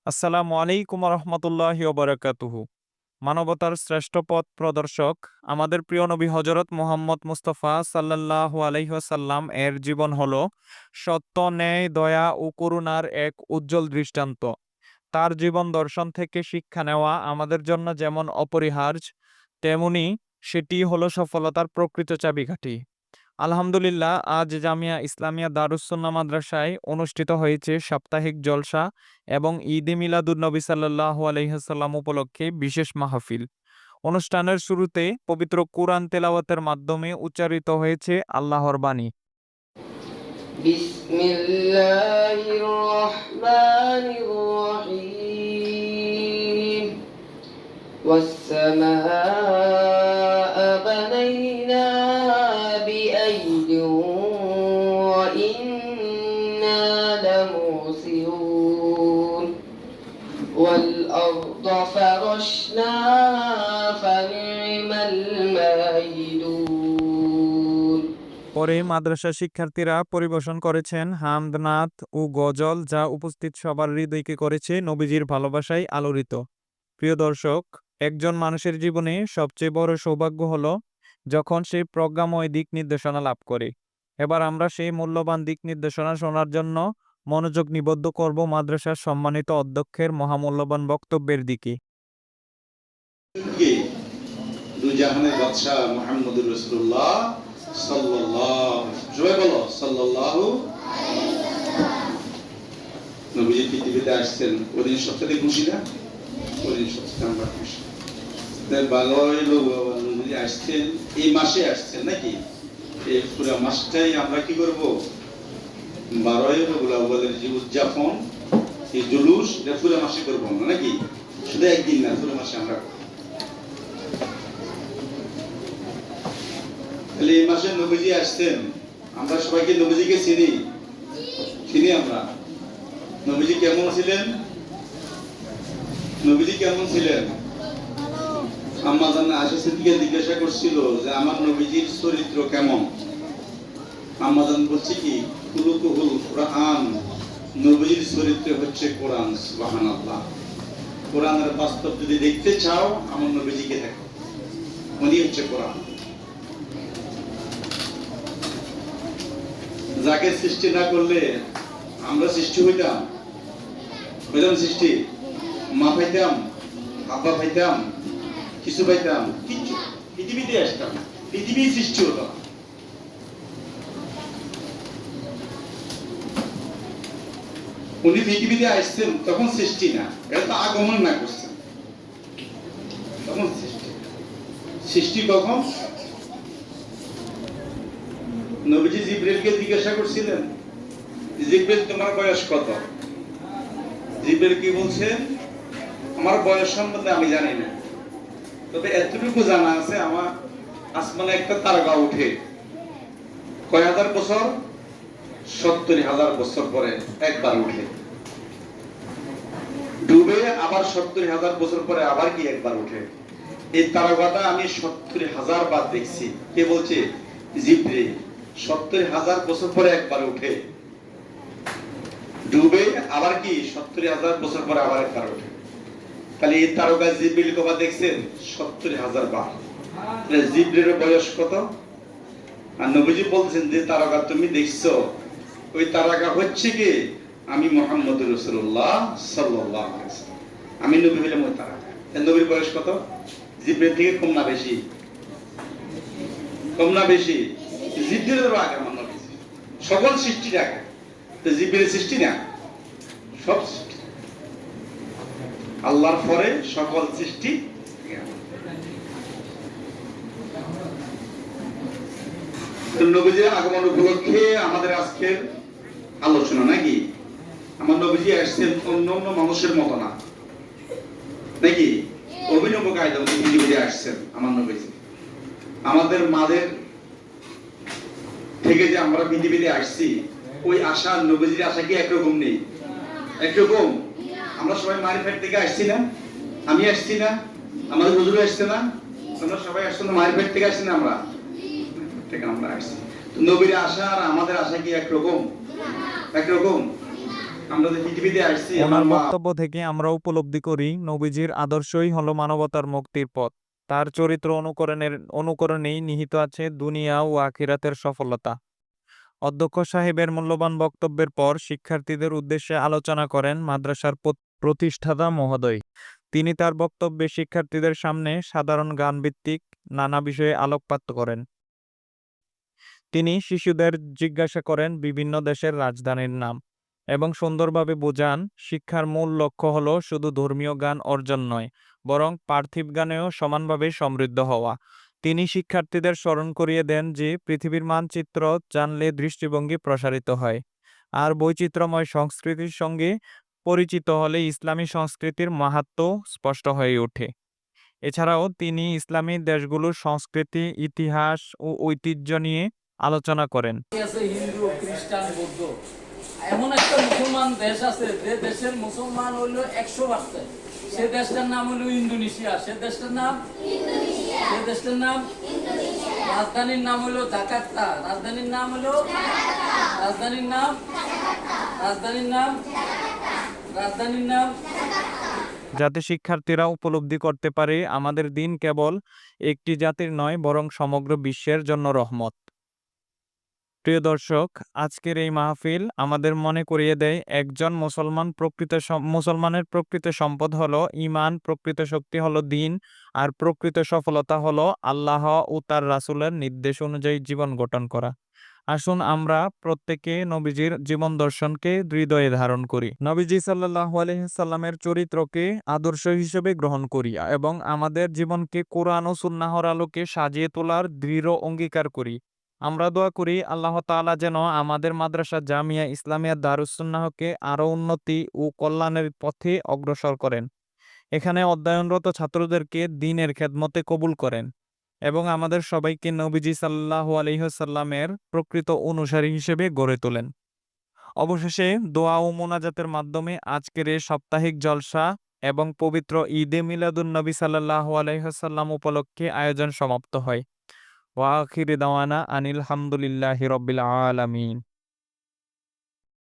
আসসালামু আলাইকুম রহমতুল্লাহি ওবারাকাতুহু। মানবতার শ্রেষ্ঠ পথ প্রদর্শক আমাদের প্রিয় নবী হজরত মুহাম্মদ মুস্তফা সাল্লাল্লাহু আলাইহি ওয়াসাল্লাম এর জীবন হলো সত্য, ন্যায়, দয়া ও করুণার এক উজ্জ্বল দৃষ্টান্ত। তার জীবন দর্শন থেকে শিক্ষা নেওয়া আমাদের জন্য যেমন অপরিহার্য, তেমনি সেটি হলো সফলতার প্রকৃত চাবিকাঠি। আলহামদুলিল্লাহ, আজ জামিয়া ইসলামিয়া দারুস সুন্নাহ মাদ্রাসায় অনুষ্ঠিত হয়েছে সাপ্তাহিক জলসা এবং ঈদে মিলাদুন্নবী সাল্লাল্লাহু আলাইহি ওয়াসাল্লাম উপলক্ষে বিশেষ মাহফিল। অনুষ্ঠানের শুরুতে পবিত্র কুরআন তেলাওয়াতের মাধ্যমে উচ্চারিত হয়েছে আল্লাহর বাণী। বিসমিল্লাহির রহমানির রহিম। ওয়াস-সামাআ বানাইনাহা বিআইদিন ওয়া ইন্না লামুসিউন ওয়াল আরদা ফারাশনাহা ফানি'মাল মাহিদুন। পরে মাদ্রাসা শিক্ষার্থীরা পরিবেশন করেছেন হামদ, নাত ও গজল, যা উপস্থিত সবার হৃদয়কে করেছে নবীজির ভালোবাসায় আলোড়িত। প্রিয় দর্শক, একজন মানুষের জীবনে সবচেয়ে বড় সৌভাগ্য হলো যখন সে প্রজ্ঞাময় দিক নির্দেশনা লাভ করে। এবার আমরা সেই মূল্যবান দিক নির্দেশনা শোনার জন্য মনোযোগ নিবদ্ধ করব মাদ্রাসার সম্মানিত অধ্যক্ষের মহামূল্যবান বক্তব্যের দিকে। দুজাহানের বাদশা মুহাম্মদুর রাসূলুল্লাহ সাল্লাল্লাহু নবীজি পৃথিবীতে আসছেন, ওদিন সবচেয়ে খুশি না? ওদিন সবচেয়ে আমরা খুশি। ভালোই লোক নবীজি আসছেন, এই মাসে আসছেন নাকি? এই পুরো মাসটাই আমরা কি করব? 12ই রবিউল আউয়ালের যে উদযাপন, এই জুলুস, এটা পুরো মাসে করব না নাকি? শুধু একদিন না, পুরো মাসে আমরা এই মাসে নবীজি আসছেন। আমরা সবাইকে নবীজিকে চিনি আমরা। নবীজি কেমন ছিলেন? নবীজি কেমন ছিলেন? আম্মা জান আয়েশা সিদ্দিকা জিজ্ঞাসা করছিল যে আমার নবীজির চরিত্র কেমন। আম্মা জান বলছে কি, খুলুকুহুল কুরআন, নবীজির চরিত্র হচ্ছে কোরআন। সুবহানাল্লাহ। কোরআনের বাস্তব যদি দেখতে চাও, আমার নবীজিকে দেখো, উনি হচ্ছে কোরআন। যাকে সৃষ্টি না করলে আমরা সৃষ্টি হইতাম সৃষ্টি, মা পাইতাম, আব্বা পাইতাম, কিছু পাইতাম, কিচ্ছু, পৃথিবীতে আসতাম, পৃথিবী সৃষ্টি হতো। উনি পৃথিবীতে আসছেন তখন সৃষ্টি না, এটা তো আগমন না করছেন, তখন সৃষ্টি কখন? নবীজি জিবরিলকে জিজ্ঞাসা করছিলেন, জিবরিল তোমার বয়স কত? জিবরিল কি বলছেন? আমার বয়স সম্বন্ধে আমি জানি না, তবে এতটুকু জানা আছে, আমার আসমানে একটা তারকা উঠে কয় হাজার বছর, 70,000 বছর পরে একবার উঠে, ডুবে আবার 70,000 বছর পরে আবার কি একবার উঠে। এই তারকাটা আমি 70,000 বার দেখছি। কে বলছে? জিবরিল। 70,000 বছর পরে একবার উঠে, ডুবে আবার কি 70,000 বছর পরে আবার একবার উঠে। তাহলে এই তারকা জিবরিল কবার দেখছেন? 70,000 বার। জিবরিলের বয়স কত? আর নবীজি বলছেন যে তারকা তুমি দেখছো, ওই তারকা হচ্ছে কি আমি মুহাম্মদুর রাসূলুল্লাহ সাল্লাল্লাহু আলাইহি ওয়াসাল্লাম। আমি নবী হইলাম ওই তারকা। নবীর বয়স কত? জিবরিল থেকে কম না বেশি? কম না বেশি? জিবরিলের আগে আমার নবী, সকল সৃষ্টির আগে। তো জিবরিল সৃষ্টি না? সব সৃষ্টি, আল্লাহর পরে সকল সৃষ্টি। নবীজির আগমন উপলক্ষে আমাদের আজকের আলোচনা নাকি? আমার নবীজি আসছেন অন্য মানুষের মতো না নাকি? অভিনব কায়দা পৃথিবীতে আসছেন আমার নবীজি। আমাদের মাদের থেকে যে আমরা পৃথিবীতে আসছি, ওই আশা নবীজির আশা কি একরকম নেই? একরকম। আমরা সবাই মায়ের পেট থেকে আসছি না? আমি আসছি না? আমাদের হুজুর আসছে না? আমরা সবাই আসছি না? মায়ের পেট থেকে আসছি না? আমরা আসছি। নবীর আশা আর আমাদের আশা কি একরকম? একরকম? আমরা যে পৃথিবীতে আসছি ওনার আমার মা বক্তব্য থেকে আমরা উপলব্ধি করি নবীজির আদর্শই হলো মানবতার মুক্তির পথ। তার চরিত্র অনুকরণেই নিহিত আছে দুনিয়া ও আখিরাতের সফলতা। অধ্যক্ষ সাহেবের মূল্যবান বক্তব্যের পর শিক্ষার্থীদের উদ্দেশ্যে আলোচনা করেন মাদ্রাসার প্রতিষ্ঠাতা মহোদয়। তিনি তার বক্তব্যে শিক্ষার্থীদের সামনে সাধারণ গানভিত্তিক নানা বিষয়ে আলোকপাত করেন। তিনি শিশুদের জিজ্ঞাসা করেন বিভিন্ন দেশের রাজধানীর নাম এবং সুন্দরভাবে বোঝান শিক্ষার মূল লক্ষ্য হলো শুধু ধর্মীয় জ্ঞান অর্জন নয়, বরং পার্থিব জ্ঞানেও সমানভাবে সমৃদ্ধ হওয়া। তিনি শিক্ষার্থীদের স্মরণ করিয়ে দেন যে পৃথিবীর মানচিত্র জানলে দৃষ্টিভঙ্গি প্রসারিত হয়, আর বৈচিত্র্যময় সংস্কৃতির সঙ্গে পরিচিত হলে ইসলামী সংস্কৃতির মাহাত্ম্য স্পষ্ট হয়ে ওঠে। এছাড়াও তিনি ইসলামী দেশগুলোর সংস্কৃতি, ইতিহাস ও ঐতিহ্য নিয়ে আলোচনা করেন। আছে হিন্দু, খ্রিস্টান, বৌদ্ধ। এমন একটা মুসলমান দেশ আছে যে দেশের মুসলমান হইল 100%। সে দেশটার নাম হলো ইন্দোনেশিয়া। সে দেশটার নাম রাজধানীর নাম হলো জাকার্তা। রাজধানীর নাম যাতে শিক্ষার্থীরা উপলব্ধি করতে পারে আমাদের দিন কেবল একটি জাতির নয়, বরং সমগ্র বিশ্বের জন্য রহমত। প্রিয় দর্শক, আজকের এই মাহফিল আমাদের মনে করিয়ে দেয় একজন মুসলমানের প্রকৃত সম্পদ হলো ঈমান, প্রকৃত শক্তি হলো দ্বীন, আর প্রকৃত সফলতা হলো আল্লাহ ও তার রাসূলের নির্দেশ অনুযায়ী জীবন গঠন করা। আসুন আমরা প্রত্যেকে নবীজির জীবন দর্শনকে হৃদয়ে ধারণ করি, নবীজি সাল্লাল্লাহু আলাইহি সাল্লামের চরিত্রকে আদর্শ হিসেবে গ্রহণ করি এবং আমাদের জীবনকে কোরআন ও সুন্নাহর আলোকে সাজিয়ে তোলার দৃঢ় অঙ্গীকার করি। আমরা দোয়া করি আল্লাহ তাআলা যেন আমাদের মাদ্রাসা জামিয়া ইসলামিয়া দারুস সুন্নাহকে আরো উন্নতি ও কল্যাণের পথে অগ্রসর করেন, এখানে অধ্যয়নরত ছাত্রদেরকে দ্বীনের খেদমতে কবুল করেন এবং আমাদের সবাইকে নবীজি সাল্লাল্লাহু আলাইহি ওয়াসাল্লামের প্রকৃত অনুসারী হিসেবে গড়ে তোলেন। অবশেষে দোয়া ও মোনাজাতের মাধ্যমে আজকের এই সাপ্তাহিক জলসা এবং পবিত্র ঈদে মিলাদুন্নবী সাল্লাল্লাহু আলাইহি ওয়াসাল্লাম উপলক্ষে আয়োজন সমাপ্ত হয়। ওয়া আখিরি দাওয়ানা আনিল হামদুলিল্লাহি রাব্বিল আলামিন।